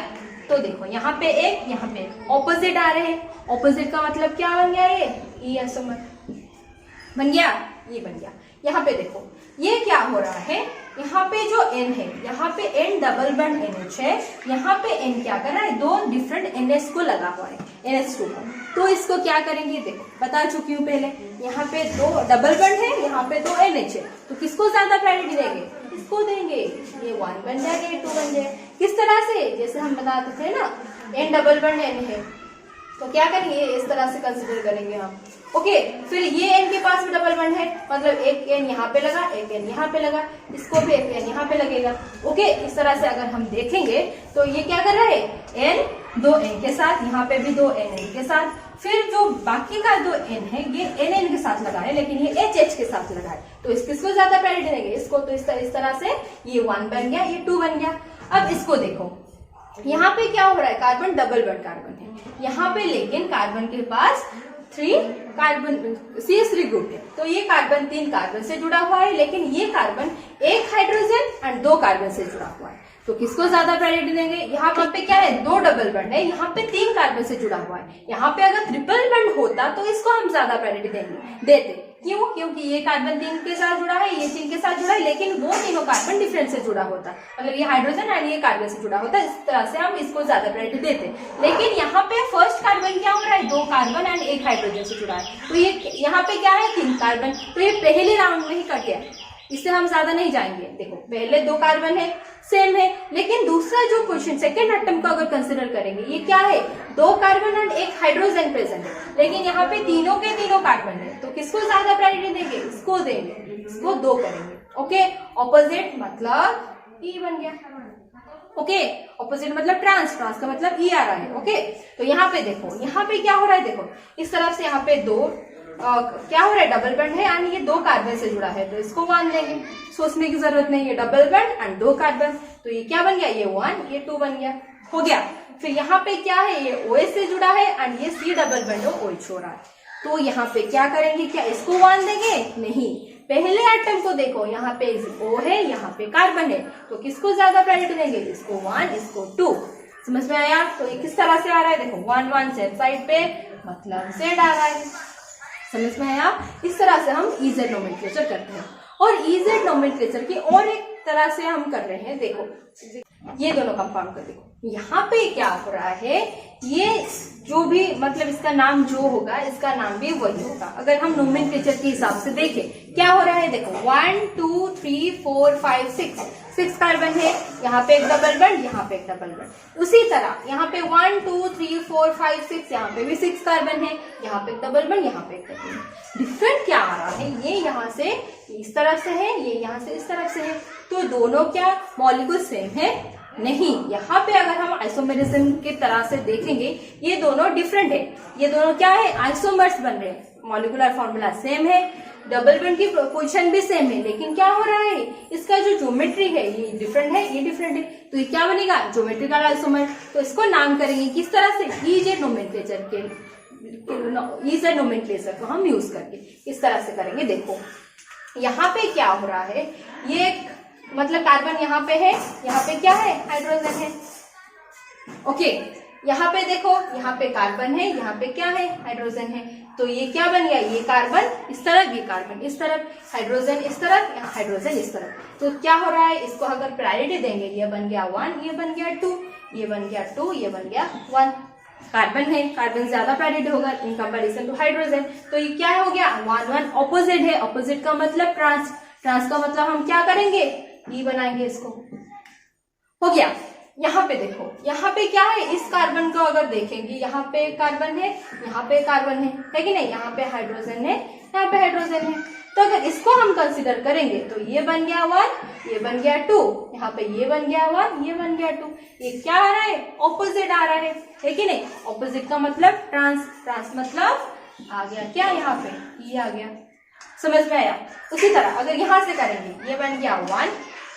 A: तो देखो यहाँ पे एक, यहाँ पे ऑपोजिट आ रहे हैं, ऑपोजिट का मतलब क्या बन गया, ये आइसोमर बन गया, ये बन गया। यहाँ पे देखो ये क्या हो रहा है, यहाँ पे जो N है, यहाँ पे N डबल बॉन्ड NH है, यहाँ पे N क्या कर रहा है, 2 डिफरेंट NH को लगा हुआ है, NH2 को, तो इसको क्या करेंगे, देखो बता चुकी हूँ पहले, यहाँ पे 2 डबल बॉन्ड है, यहाँ पे 2 NH है, तो किसको ज्यादा प्रायोरिटी देंगे, इसको देंगे, ये 1 बन जाएगा, ये 2 बन जाएगा। किस तरह से, जैसे हम बताते थे ना, N डबल बॉन्ड N है, तो क्या करेंगे, इस तरह से कंसिडर करेंगे हम। ओके, फिर ये N के पास भी डबल बॉन्ड है, मतलब एक N यहाँ पे लगा, एक N यहाँ पे लगा, इसको भी एक N यहाँ पे लगेगा। ओके, इस तरह से अगर हम देखेंगे तो ये क्या कर रहा है, N 2 N के साथ, यहाँ पे भी 2 N N के साथ, फिर जो बाकी का 2 N है ये N N के साथ लगा है, लेकिन ये H H के साथ लगा है, तो किसको ज्यादा प्रायोरिटी देंगे, इसको। तो इस तरह से ये 1 बन गया, ये 2 बन गया। अब इसको देखो, यहाँ पे क्या हो रहा है, कार्बन डबल बॉन्ड कार्बन है, यहाँ पे लेकिन कार्बन के पास 3 कार्बन CH3 ग्रुप है, तो ये कार्बन 3 कार्बन से जुड़ा हुआ है, लेकिन ये कार्बन 1 हाइड्रोजन एंड 2 कार्बन से जुड़ा हुआ है, तो किसको ज्यादा प्रायोरिटी देंगे। यहाँ पे क्या है, 2 डबल बॉन्ड है, यहाँ पे 3 कार्बन से जुड़ा हुआ है, यहाँ पे अगर ट्रिपल बॉन्ड होता तो इसको हम ज्यादा प्रायोरिटी देते। क्यों? क्योंकि ये कार्बन 3 के साथ जुड़ा है, ये 3 के साथ जुड़ा है, लेकिन वो तीनों कार्बन डिफरेंट से जुड़ा होता, मतलब ये हाइड्रोजन एंड ये कार्बन से जुड़ा होता, इस तरह से हम इसको ज्यादा प्रायोरिटी देते। लेकिन यहाँ पे फर्स्ट कार्बन क्या हो रहा है, 2 कार्बन एंड 1 हाइड्रोजन से जुड़ा है, तो ये यहाँ पे क्या है, 3 कार्बन, तो ये पहले राउंड में ही कट गया, इससे हम ज्यादा नहीं जाएंगे। देखो पहले 2 कार्बन है, सेम है, लेकिन दूसरा जो क्वेश्चन सेकेंड एटम को अगर कंसिडर करेंगे, ये क्या है, 2 कार्बन एंड 1 हाइड्रोजन प्रेजेंट है, लेकिन यहाँ पे तीनों के तीनों कार्बन है, तो किसको ज्यादा प्रायोरिटी देंगे, इसको देंगे, इसको 2 करेंगे। ओके, ऑपोजिट मतलब ई बन गया। ओके, ऑपोजिट मतलब ट्रांस, ट्रांस का मतलब ई आ रहा है। ओके, तो यहाँ पे देखो, यहाँ पे क्या हो रहा है, देखो इस तरफ से यहाँ पे 2 क्या हो रहा है, डबल बॉन्ड है यानी ये 2 कार्बन से जुड़ा है, तो इसको 1 लेंगे, सोचने की जरूरत नहीं है, डबल बॉन्ड एंड 2 कार्बन, तो ये क्या बन गया, ये 1 ये 2 बन गया, हो गया। फिर यहाँ पे क्या है, ये OH से जुड़ा है एंड ये C डबल बॉन्ड OH हो रहा है, तो यहाँ पे क्या करेंगे, क्या इसको 1 देंगे, नहीं, पहले एटम को देखो, यहाँ पे O है, यहाँ पे कार्बन है, तो किसको ज्यादा प्रायोरिटी देंगे, इसको 1 इसको 2। समझ में आया, तो ये किस तरह से आ रहा है, देखो 1 1 सेम साइड पे मतलब Z आ रहा है। समझ में आया, इस तरह से हम EZ नोमेनक्लेचर करते हैं। और EZ नोमेनक्लेचर की और एक तरह से हम कर रहे हैं, देखो ये दोनों कंपाउंड को देखो, यहाँ पे क्या हो रहा है, ये जो भी मतलब इसका नाम जो होगा, इसका नाम भी वही होगा। अगर हम नोमेनक्लेचर के हिसाब से देखें क्या हो रहा है, देखो 1 2 3 4 5 6 कार्बन है, यहाँ पे एक डबल बॉन्ड, यहाँ पे एक डबल बॉन्ड। उसी तरह यहाँ पे 1 2 3 4 5 6, यहाँ पे भी 6 कार्बन है, यहाँ पे एक डबल बॉन्ड, यहाँ पे एक डबल बॉन्ड। डिफरेंट क्या आ रहा है, ये यहाँ से इस तरफ से है, ये यहाँ से इस तरफ से है, तो दोनों क्या मॉलिक्यूल सेम है, नहीं। यहाँ पे अगर हम आइसोमेरिज्म की तरह से देखेंगे, ये दोनों डिफरेंट है, ये दोनों क्या है, आइसोमर्स बन रहे हैं, मॉलिक्यूलर फॉर्मूला सेम है, डबल बॉन्ड की पोजीशन भी सेम है, लेकिन क्या हो रहा है, इसका जो ज्योमेट्री है ये डिफरेंट है, ये डिफरेंट है, तो ये क्या बनेगा, ज्योमेट्रिकल आइसोमर। तो इसको नाम करेंगे किस तरह से, EZ नोमेनक्लेचर के, EZ नोमेनक्लेचर को हम यूज करके इस तरह से करेंगे। देखो यहाँ पे क्या हो रहा है, ये मतलब कार्बन यहाँ पे है, यहाँ पे क्या है, हाइड्रोजन है। ओके, यहाँ पे देखो, यहाँ पे कार्बन है, यहाँ पे क्या है, हाइड्रोजन है, तो ये क्या बन गया, ये कार्बन इस तरफ, ये कार्बन इस तरफ, हाइड्रोजन इस तरफ, हाइड्रोजन इस तरफ, तो क्या हो रहा है, इसको अगर प्रायोरिटी देंगे, ये बन गया 1, ये बन गया 2, ये बन गया 2, ये बन गया 1। कार्बन है, कार्बन ज्यादा प्रायोरिटी होगा इन कंपैरिजन टू हाइड्रोजन, तो ये क्या हो गया, 1 1। ऑपोजिट है, ऑपोजिट का मतलब ट्रांस, ट्रांस का मतलब हम क्या करेंगे, ई बनाएंगे इसको, हो गया। यहाँ पे देखो, यहाँ पे क्या है, इस कार्बन को अगर देखेंगे, यहाँ पे कार्बन है, यहाँ पे कार्बन है कि नहीं, यहाँ पे हाइड्रोजन है, यहाँ पे हाइड्रोजन है, तो अगर इसको हम कंसीडर करेंगे तो ये बन गया 1, ये बन गया 2, यहाँ पे ये बन गया 1, ये बन गया 2, ये क्या आ रहा है, ऑपोजिट आ रहा है कि नहीं। ऑपोजिट का मतलब ट्रांस, ट्रांस मतलब आ गया क्या, यहाँ पे ये आ गया, समझ में आया। उसी तरह अगर यहाँ से करेंगे, ये बन गया 1,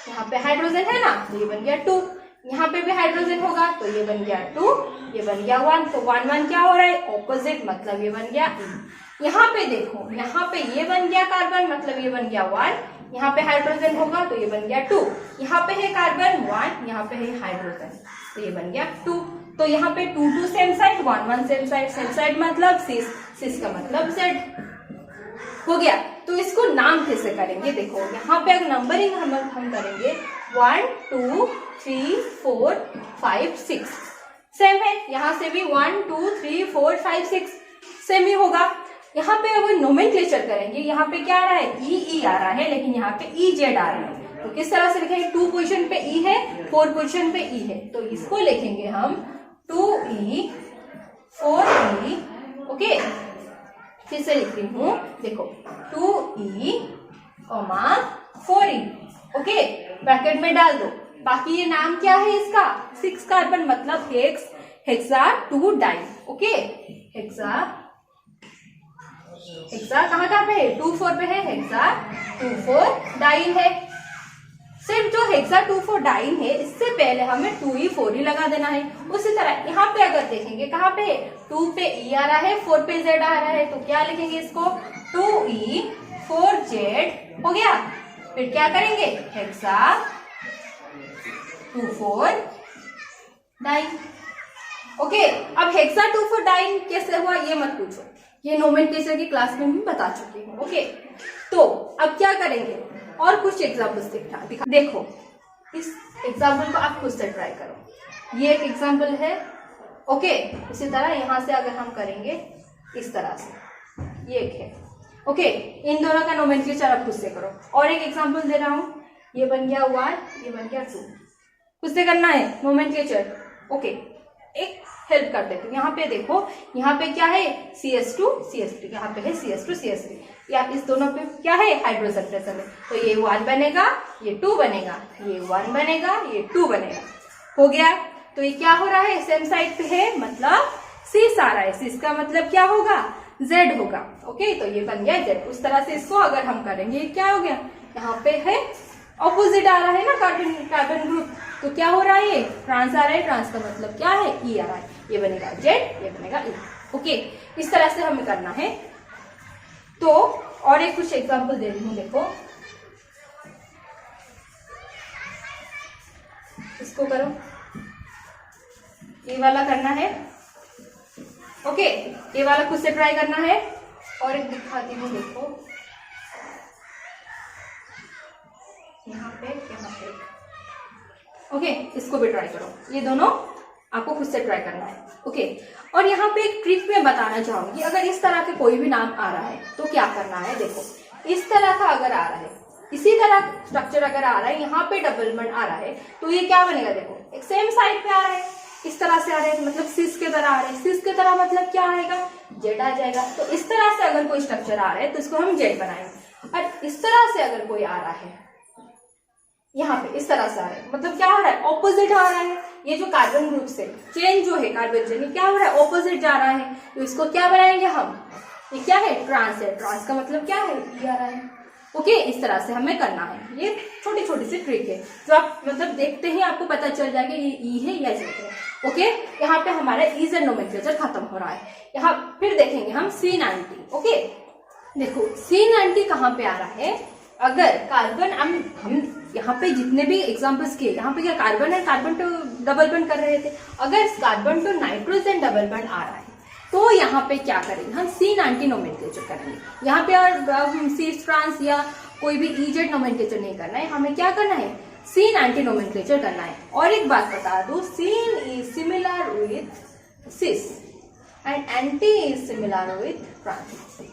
A: यहाँ पे हाइड्रोजन है ना, तो ये बन गया 2, यहाँ पे भी हाइड्रोजन होगा, तो ये बन गया 2, ये बन गया 1, तो 1 1 क्या हो रहा है, ऑपोजिट मतलब ये बन गया ई। यहाँ पे देखो, यहाँ पे ये बन गया कार्बन, मतलब ये बन गया 1, यहाँ पे हाइड्रोजन होगा, तो ये बन गया 2, यहाँ पे है कार्बन 1, यहाँ पे है हाइड्रोजन, तो ये बन गया 2, तो यहाँ पे 2 2 same side, 1 1 same side, same side मतलब सिस, सिस का मतलब Z हो गया। तो इसको नाम कैसे करेंगे, देखो यहाँ पे अगर नंबरिंग हम करेंगे 1 2 3 4 5 6 सेम है, यहाँ से भी 1 2 3 4 5 6 सेम ही होगा। यहाँ पे अगर नोमेनक्लेचर करेंगे, यहाँ पे क्या आ रहा है, ई आ रहा है, लेकिन यहाँ पे EZ आ रहा है, तो किस तरह से लिखेंगे, 2 पोजीशन पे E है, 4 पोजीशन पे E है, तो इसको लिखेंगे हम 2E 4E। ओके, फिर से लिख रही हूँ, देखो 2E 4E, ओके, ब्रैकेट में डाल दो। बाकी ये नाम क्या है इसका, 6 कार्बन मतलब hex, hexa 2 diene. Okay, hexa, hexa कहाँ पे है, 2 4 पे है, हेक्सा 2 4 डाइन है। सिर्फ जो हेक्सा 2 4 डाइन है, इससे पहले हमें 2E 4E लगा देना है। उसी तरह यहाँ पे अगर देखेंगे, कहाँ पे 2 पे E आ रहा है, 4 पे Z आ रहा है, तो क्या लिखेंगे इसको, 2E 4Z हो गया। फिर क्या करेंगे, हेक्सा 2 4 डाइन। ओके, अब हेक्सा 2 4 डाइन कैसे हुआ ये मत पूछो, ये नोमेनक्लेचर की क्लास में भी बता चुकी हूँ। ओके, तो अब क्या करेंगे, और कुछ एग्जाम्पल्स दिखा। देखो इस एग्जाम्पल को आप खुद से ट्राई करो, ये एक एग्जाम्पल है। ओके, इसी तरह यहाँ से अगर हम करेंगे इस तरह से, ये एक है। ओके, इन दोनों का नोमेनक्लेचर आप खुद से करो। और एक एग्जांपल दे रहा हूं, ये बन गया 1, ये बन गया 2, खुद से करना है नोमेनक्लेचर। ओके, एक हेल्प कर देती हूँ, यहाँ पे देखो, यहाँ पे क्या है CS2 CS3, यहाँ पे है CS2 CS3, या इस दोनों पे क्या है हाइड्रोजन प्रेजेंट है, तो ये 1 बनेगा, ये 2 बनेगा, ये 1 बनेगा, ये 2 बनेगा, हो गया। तो ये क्या हो रहा है, सेम साइड पे है, मतलब सिस आ रहा है, सिस का मतलब क्या होगा, Z होगा। ओके, तो ये बन गया Z। उस तरह से इसको अगर हम करेंगे, क्या हो गया, यहाँ पे है ऑपोजिट आ रहा है ना कार्बन ग्रुप, तो क्या हो रहा है, ये ट्रांस आ रहा है, ट्रांस का मतलब क्या है, E आ रहा है, ये बनेगा Z, ये बनेगा E। ओके, इस तरह से हमें करना है। तो और एक कुछ एग्जांपल दे रही हूँ, देखो इसको करो, ये वाला करना है। ओके, ये वाला खुद से ट्राई करना है। और एक दिखाती हूँ, देखो यहाँ पे यहाँ पे, ओके, इसको भी ट्राई करो, ये दोनों आपको खुद से ट्राई करना है। ओके, और यहाँ पे एक ट्रिक मैं बताना चाहूंगी, अगर इस तरह के कोई भी नाम आ रहा है तो क्या करना है, देखो इस तरह का अगर आ रहा है, इसी तरह स्ट्रक्चर अगर आ रहा है, यहाँ पे डबल बॉन्ड आ रहा है, तो ये क्या बनेगा, देखो एक सेम साइड पे आ रहा है, इस तरह से आ रहा है, मतलब सिस के तरह आ रहा है, सिस के तरह मतलब क्या आएगा, जेड आ जाएगा। तो इस तरह से अगर कोई स्ट्रक्चर आ रहा है तो इसको हम जेड बनाएंगे। और इस तरह से अगर कोई आ रहा है, यहाँ पे इस तरह से आ रहा है, मतलब क्या हो रहा है, ऑपोजिट आ रहा है, ये जो कार्बन ग्रुप से चेंज जो है कार्बन चेन, क्या हो रहा है, ऑपोजिट जा रहा है, तो इसको क्या बनाएंगे हम, ये क्या है, ट्रांस है, ट्रांस का मतलब क्या है, E आ रहा है। ओके, इस तरह से हमें करना है। ये छोटी छोटी सी ट्रिक है जो आप मतलब देखते ही आपको पता चल जाएगा ये E है या Z है। ओके, यहाँ पे हमारा EZ नोमेनक्लेचर खत्म हो रहा है। यहाँ फिर देखेंगे हम C90। ओके, देखो C90 कहाँ पे आ रहा है, अगर कार्बन हम यहाँ पे जितने भी एग्जांपल्स किए, यहाँ पे क्या कार्बन है, कार्बन तो डबल बॉन्ड कर रहे थे, अगर कार्बन तो नाइट्रोजन डबल बॉन्ड आ रहा है तो यहाँ पे क्या करेंगे, हम C90 नोमेनक्लेचर करेंगे। यहाँ पे और सिस ट्रांस या कोई भी EZ नोमेनक्लेचर नहीं करना है, हमें क्या करना है, C90 नोमेनक्लेचर करना है। और एक बात बता दूं, syn is similar with cis and anti is similar with trans.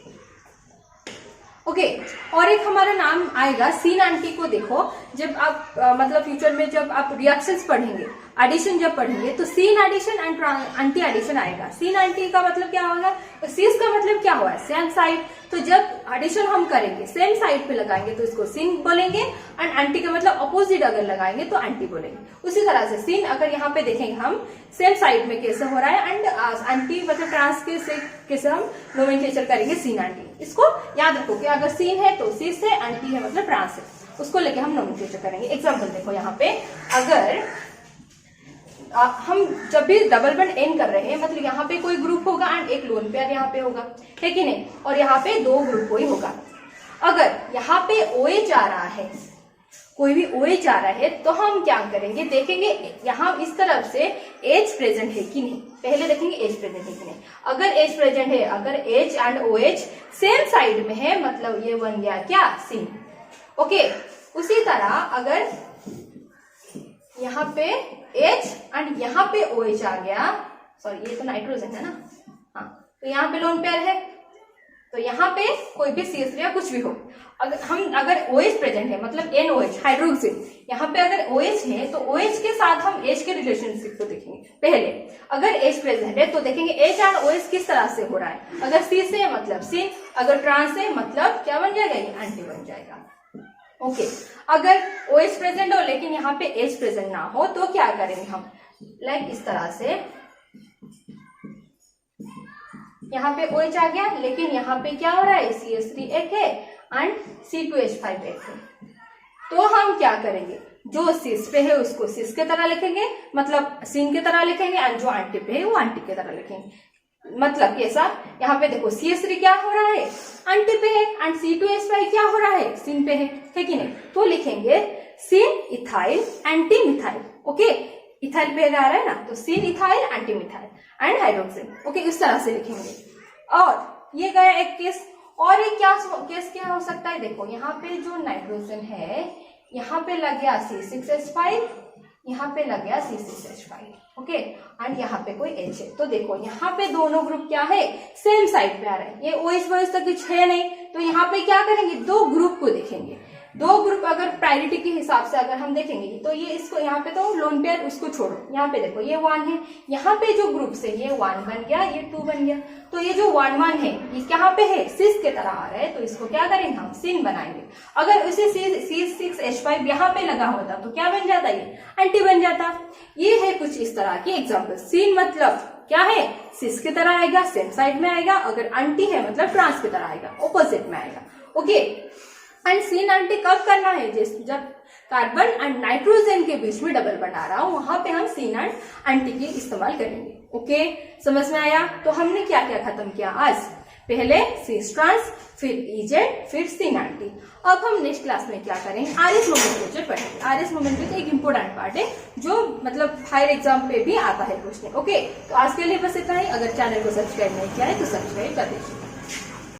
A: Okay, और एक हमारा नाम आएगा C90 को, देखो जब आप मतलब फ्यूचर में जब आप रिएक्शंस पढ़ेंगे, एडिशन जब पढ़ेंगे, तो syn addition and anti addition आएगा। C90 का मतलब क्या होगा, सिस का मतलब क्या हुआ, सेम साइड, तो जब एडिशन हम करेंगे सेम साइड पे लगाएंगे तो इसको सिन बोलेंगे, एंड एंटी का मतलब अपोजिट अगर लगाएंगे तो एंटी बोलेंगे। उसी तरह से सिन अगर यहाँ पे देखेंगे हम सेम साइड में कैसे हो रहा है, एंड एंटी मतलब ट्रांस के से कैसे हम नोमेनक्लेचर करेंगे C90। इसको याद रखो कि अगर सीन है तो सिस है, एंटी है मतलब ट्रांस है, उसको लेके हम नोमेनक्लेचर करेंगे। एग्जाम्पल देखो, यहाँ पे अगर हम जब भी डबल बॉन्ड एंड कर रहे हैं, मतलब यहाँ पे कोई ग्रुप होगा एंड एक लोन पेयर यहाँ पे होगा, है कि नहीं, और यहाँ पे दो ग्रुप कोई होगा। अगर यहाँ पे OH आ रहा है, कोई भी OH आ रहा है, तो हम क्या करेंगे, देखेंगे यहाँ इस तरफ से H प्रेजेंट है कि नहीं, पहले देखेंगे H प्रेजेंट है कि नहीं। अगर H प्रेजेंट है, अगर H and OH same side में है, मतलब ये बन गया क्या, सीन। ओके, उसी तरह अगर यहाँ पे H एंड यहाँ पे OH आ गया, सॉरी ये तो नाइट्रोजन है ना, हाँ, तो यहाँ पे लोन पेयर है, तो यहाँ पे कोई भी CH3 या कुछ भी हो, अगर OH प्रेजेंट है, मतलब NOH हाइड्रोक्सिल, यहाँ पे अगर OH है तो OH के साथ हम H के रिलेशनशिप को देखेंगे। पहले अगर H प्रेजेंट है तो देखेंगे H एंड OH किस तरह से हो रहा है, अगर C से मतलब सिन, अगर ट्रांस है मतलब क्या बन जाएगा, ये एंटी बन जाएगा। ओके, अगर OH प्रेजेंट हो लेकिन यहाँ पे H प्रेजेंट ना हो तो क्या करेंगे हम, लाइक इस तरह से, यहाँ पे OH आ गया लेकिन यहाँ पे क्या हो रहा है, CH3 एक है एंड C2H5 एक है, तो हम क्या करेंगे, जो सिस पे है उसको सिस के तरह लिखेंगे, मतलब सिन के तरह लिखेंगे, एंड जो एंटी पे है वो एंटी के तरह लिखेंगे। मतलब कैसा, यहाँ पे देखो CH3 क्या हो रहा है, एंटी पे है, एंड C2H5 क्या हो रहा है, सिन पे है कि नहीं, तो लिखेंगे syn ethyl anti methyl. Okay, ethyl पे आ रहा है ना, तो syn ethyl anti methyl and hydroxyl. Okay, इस तरह से लिखेंगे। और ये गया एक केस, और एक केस क्या हो सकता है, देखो यहाँ पे जो नाइट्रोजन है, यहाँ पे लग गया C6H5, यहाँ पे लग गया C6H5। ओके, एंड यहाँ पे कोई H है, तो देखो यहाँ पे दोनों ग्रुप क्या है, सेम साइड पे आ रहा है, ये OH तो कुछ है नहीं, तो तो यहाँ पे क्या करेंगे, दो ग्रुप को देखेंगे। दो ग्रुप अगर प्रायोरिटी के हिसाब से अगर हम देखेंगे तो ये इसको यहाँ पे तो लोन पेयर उसको छोड़ो, यहाँ पे देखो ये 1 है, यहाँ पे जो ग्रुप से ये 1 बन गया, ये 2 बन गया। तो ये जो 1 1 है ये कहाँ पे है, सिस के तरह आ रहा है, तो इसको क्या करेंगे हम सिन बनाएंगे। अगर उसे C6H5 यहाँ पे लगा होता तो क्या बन जाता, ये एंटी बन जाता। ये है कुछ इस तरह की एग्जाम्पल। सिन मतलब क्या है, सिस की तरह आएगा, सेम साइड में आएगा। अगर एंटी है मतलब ट्रांस की तरह आएगा, ऑपोजिट में आएगा। ओके, एंड सिन एंटी कब करना है, जब कार्बन एंड नाइट्रोजन के बीच में डबल बना रहा हूं, वहां पे हम सिन एंड एंटी की इस्तेमाल करेंगे। ओके, समझ में आया। तो हमने क्या क्या खत्म किया आज, पहले सिस ट्रांस, फिर इजेड, फिर सिन एंटी। अब हम नेक्स्ट क्लास में क्या करेंगे, आरएस नोमेनक्लेचर पढ़ेंगे। आरएस नोमेनक्लेचर एक इंपॉर्टेंट पार्ट है जो मतलब हायर एग्जाम पे भी आता है क्वेश्चन। ओके, तो आज के लिए बस इतना ही। अगर चैनल को सब्सक्राइब नहीं किया है तो सब्सक्राइब कर दीजिए।